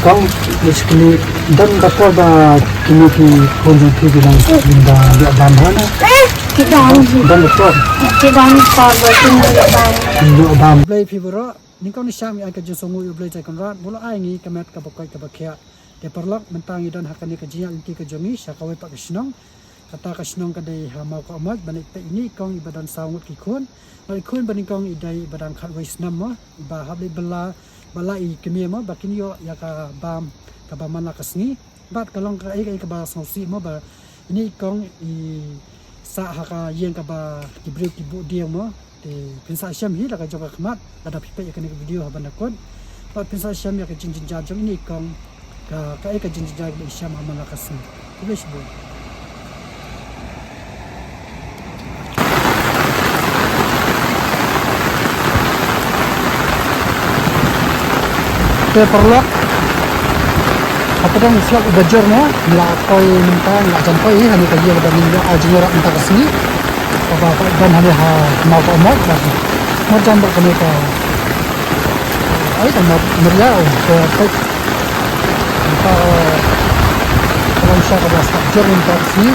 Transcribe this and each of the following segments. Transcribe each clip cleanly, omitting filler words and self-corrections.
Kang basically dan kapwa ba kini kunjung ki bilang binda di abamana dan betul di abam play fibro ni kau ni syam yang kerja songu you play cakap rat bola ai ni kemet ka bakai ka bakia de perlak mentangi dan hakani kerja inti ke jomi syakawe pak kisnong kata kisnong ka dei hama ko amat banik te ini kong ibadan sangut ki kun baik kun banik kong idai badan khat wais nama ba habli bela balai kemia mo bakin yo ya ka bam mana kasni bat kalong ka ai ka ba sonsi mo ba ini kong i sa haka yen ka ba dibri ki bu dia mo de pinsa syam hi la ka joka khmat ada pipe ya ka ni video ha banakon ba pinsa syam ya ka jinjin jajong ini kong ka ai ka jinjin jajong syam mana kasni iblis bu te perlak apa kan siap ubajar no la koi minta la jampai hani ka dia dan dia ajira minta kesini apa dan hani ha mau ko mo ba mo jam ba kene ka ai ta meria ko ko ta kalau sya ka ba sak minta kesini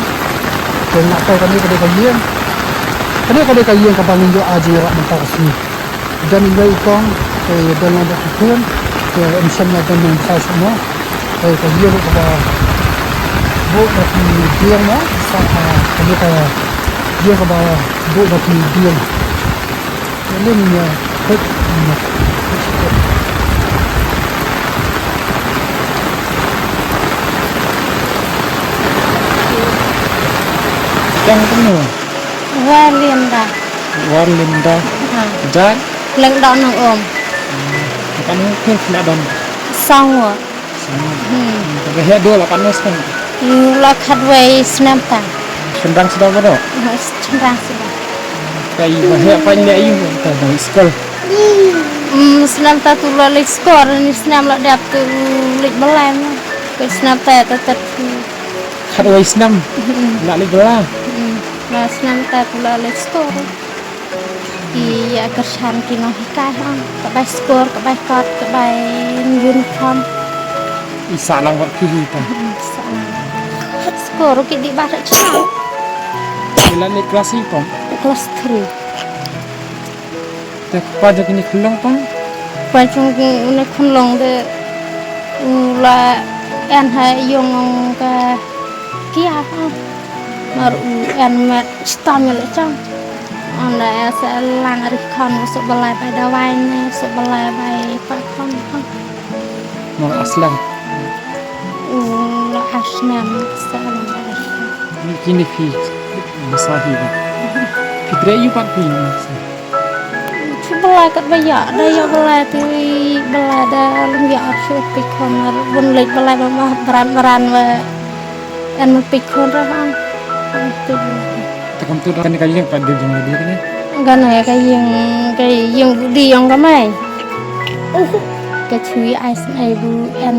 dan la koi kani ka dia ka yen ka bangin jo ajira minta kesini dan dia ikong ke dalam dak kun misalnya dengan saya semua saya kerja kepada buat dari dia na sama kerja dia kepada buat dari dia ini ni hek yang penuh Warlinda dan leng đón nong om kan mungkin tidak dan sangwa Rehat dua lah panas kan. la khadway snamta Sendang sudah berapa? cendang sudah Kayu rehat paling dia ayu kita dari sekolah. snamta tu la lek skor ni snam la dap tu lek belem ke snamta tetap Kadang senam nak libelah. la snamta tu la lek skor iya kersan kino hikai han kebai skor kebai kot kebai uniform Isa lang waktu kita. skor ki di barat chau Bila ni kelas itu, kelas 3 tak pada kini kelong pang. Pachung une khunlong de la en ha yong ka kia ha mar en mat stamel chang anda asa lang ari khon so balai bai dawai ne so balai bai pa khon Mau aslang. la asnam salam Kini fi masahi. Fitra you pak fi. balai kat baya da ya balai ti balai da lum ya arsu pi khon bun lek balai ma baran wa en ma pi khon ra ha tu Takam tu kan kayu yang pada jumlah dia kan. gana ya cái yang đi yang cái mày cái chui ai sinh ai bu en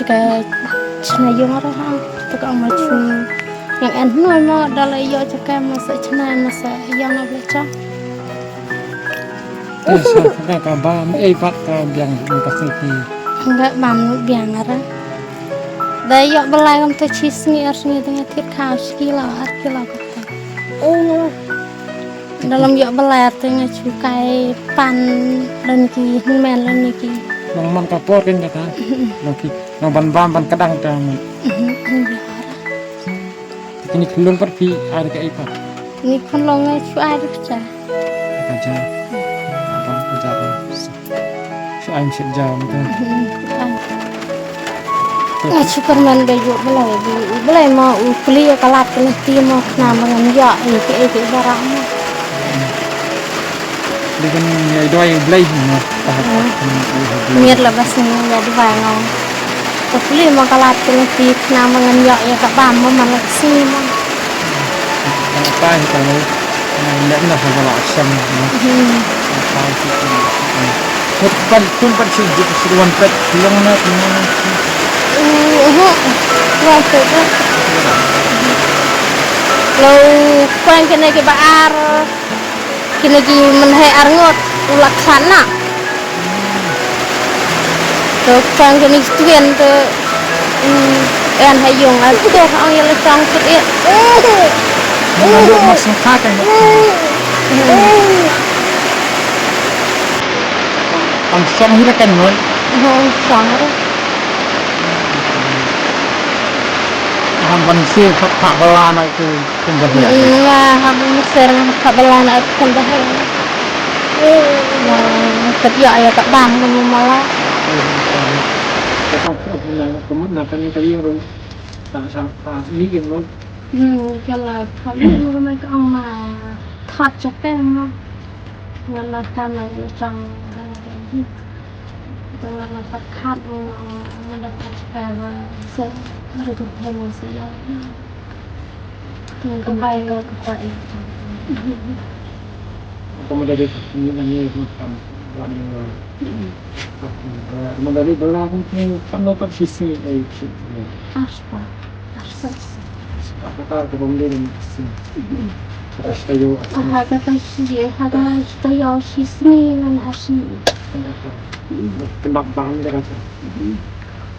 cái chna yang ra ha to ka ma chu yang en noi ma dala yo cái ma sa chna ma sa yang na blecha Terus kan kabar pak yang kasih ki. enggak bam nu biang ra đây yo belai kam to chi sngi dengan thit khao skila arkila dalam yo belai tengah cukai pan dan ki men lan ki Nang man kapor kan kata. Nang ban kadang kan. Kini kelong pergi ada ke ipak. ni kon long ngai chu ai được cha Kerja. Apa kerja? Saya mesti jam tu. ngai chu permen be yo belai mau kuli kalat kena ti mo na mangan ya ke barang mo Dengan dua yang belai ni. mir la bas ni ya di bang ko kuli mo kalat kena ti na mangan ya ka bam mo man si mo Apa yang kalau nak nak kalau asam. Apa itu? Pun sih seruan pet belum nak. Rồi tự đó lâu quanh cái này cái bà ar cái này mình hay ar ngọt lạc sẵn à tôi sang cái này tuyên tôi em hay dùng là tôi không như là trong cái điện Lalu masuk kakek. Ang siyang hirakan mo. không xong đó Ang bansi sa pabalana itu kembali. là học sering kabelan at kandahan kerja ya tak bang kamu malah Kemudian kan tadi orang tak sampai ini kan cho là không biết mấy cái ông mà thoát cho cái nó nên là ta này trong là phát khát mình đã phát và sẽ được thuộc thêm một sự mình cũng bay rồi cũng vậy kemudian dari ini kemudian dari belakang kan dapat sisi itu. aspa aspa Apa kemudian sisi. Terus tayo. Harga kasih harga tayo sisni dan asli. Tembak bang dia kata.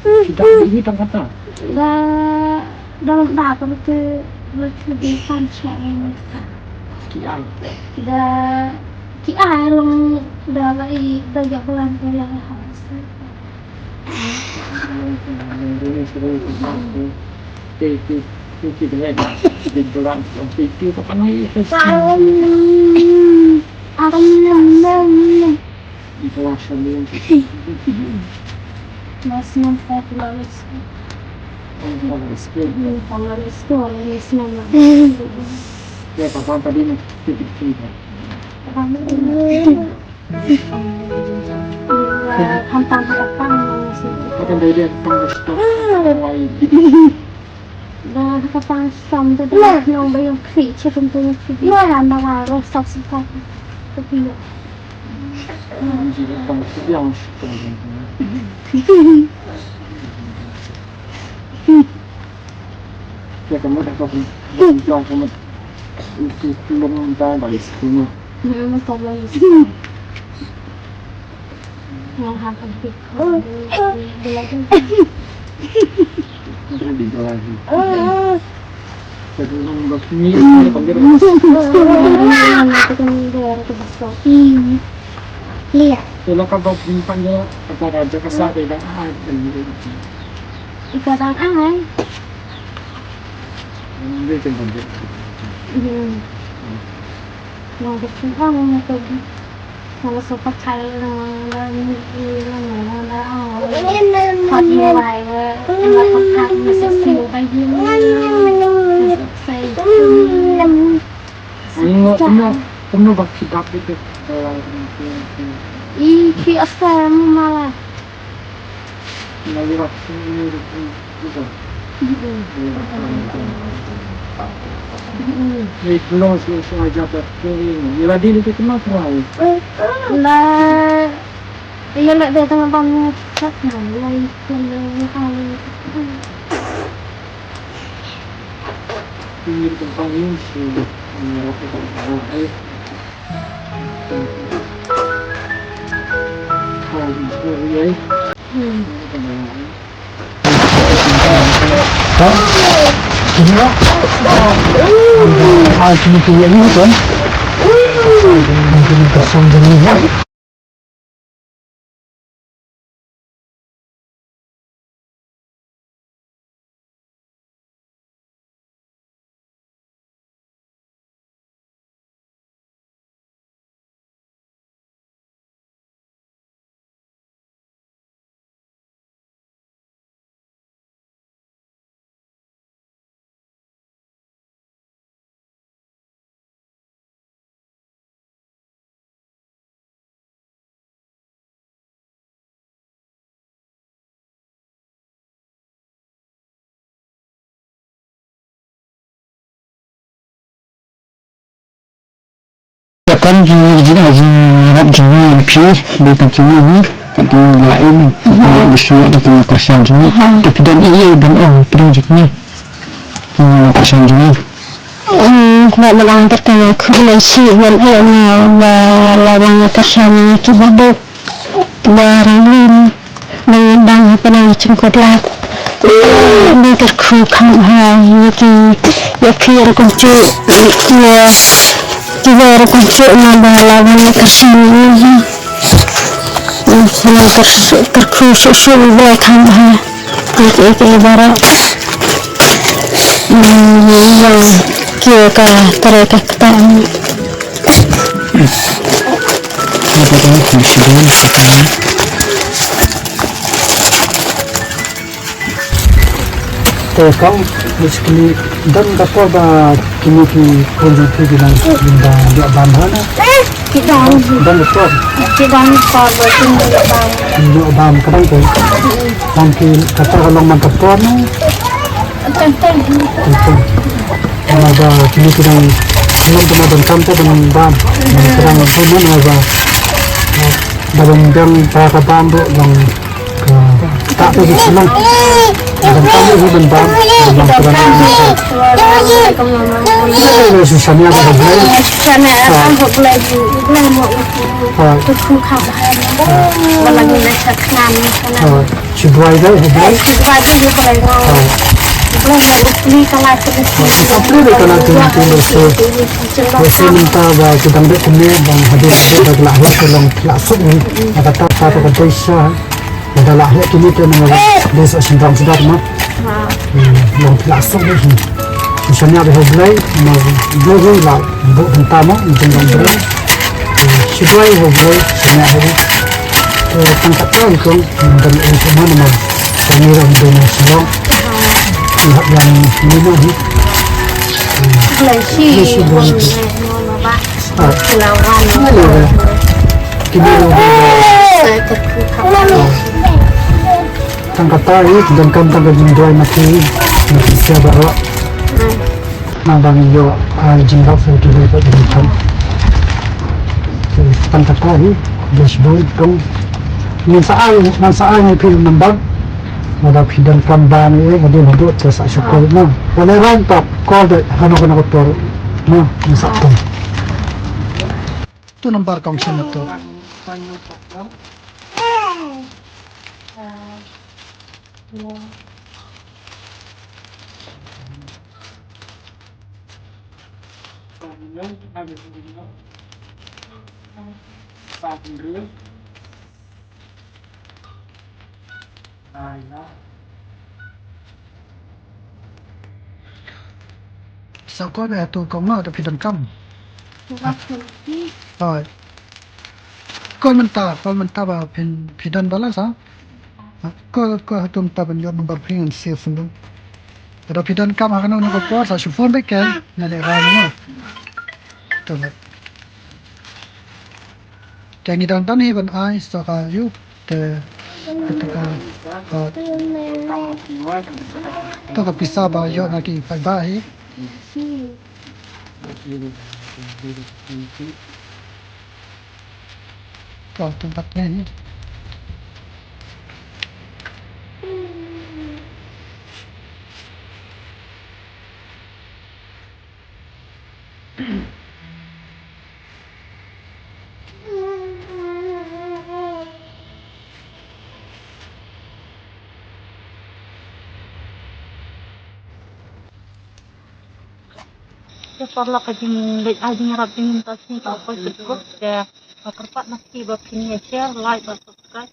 Tidak ini kata. Dah dalam dah kalau tu lebih pancet ini. Kiai. Dah kiai long dah lagi dah jak bulan dia harus. Ini sudah Titi dengan di bulan Titi kapan lagi? Di kelas ini. Mas nampak laris. Laris tu laris nama. Ya kapan tadi nih titik. Hantam harapan masih. Kapan dia pengestop lain. Dah kapan sampai dah yang bayang kri cerita tentang kri. Dah nama rosak sempat. Tapi Jadi pengestop yang ya kamu dah kau bilang kamu itu belum tahu dari sini. betul lagi. Yang hampir pikir. Jadi lagi. Jadi orang begini panggil. Itu kan dia itu besar. Lihat. Kalau kau panggil kata raja kesat dia ada. Ikatan angai. Dia cenderung dia. Yang kecil orang itu. Kalau suka cari orang hot mulai là con thằng nó sẽ xỉu bay đi xây Kamu bak hidup itu. khi ở xe malah Lagi waktu itu. Belum sengaja ini. Bila dia itu kenapa tahu? là bây giờ lại về tầng bằng chắc hẳn này phần hai Ini tentang ini sih. Ini cuma punya ini kan? Mungkin kosong jadinya. Kan harap jangan lebih di tempat ini tapi lain bisa ada kasihan juga tapi dan iya dan projectnya kasihan juga Nak malang pertama koleksi yang lawan kasihan itu babu barang Mình đang cái này chung cột lại đi từ khu khang hà như khi ở con chữ khi ở con chữ mà bà là bên cái gì mình cái khu số số về khang hà cái bara yang kia cả tera cái tam Apa tahu kemudian kau misalnya dan dapat kini kunjung pergi dan dia bandana kita dan dapat dia bam kadang tu mungkin kata kalau mantap tuan ada kini kadang belum pernah dan kantor dan bam kadang bulan ada dalam jam para bambu yang tak pergi senang dan kami itu dan bam dalam kadang susahnya apa boleh sana akan boleh tu kham malah ni nak kenal sana cubai dah boleh pagi dia boleh boleh beli kalau Kapri deh kalau tu Biasa minta bah sedang dek kene bang hadir dah lahir kalau langsung ni ada tak desa ada lahir kini tu nama desa sindang sedar mah yang langsung ni misalnya ada hoblay mau dulu lah bu pertama tentang berai cubai hoblay sebenarnya hari tangkap tu kan dan semua nama kami orang dunia silang lihat yang ini ni Malaysia tangkap tahu dan kan tangkap jindoi mati siapa bawa nambang yo jindau foto dia buat jindau tangkap tahu dashboard kong masalah film nambang ada pidan kamban ni ada hidup terasa syukur na boleh rantap kau dah kena kotor na satu tu nampak kau sini tu sao có vẻ tôi có ngờ được pidan kam rồi con mình ta vào pidan balas ah ko tum ta ban yo number pring and safe dulu ada pidan kam akan nak buat sa phone back kan na le ra ni tu lah jadi dan tan hi ban ai sa ka yu te ketika tu ka pisa ba yo na ki pa ba hi kau tempatnya ni Setelah kajing ajing rapin tasnya apa cukup ya terpat nasi buat ini share like subscribe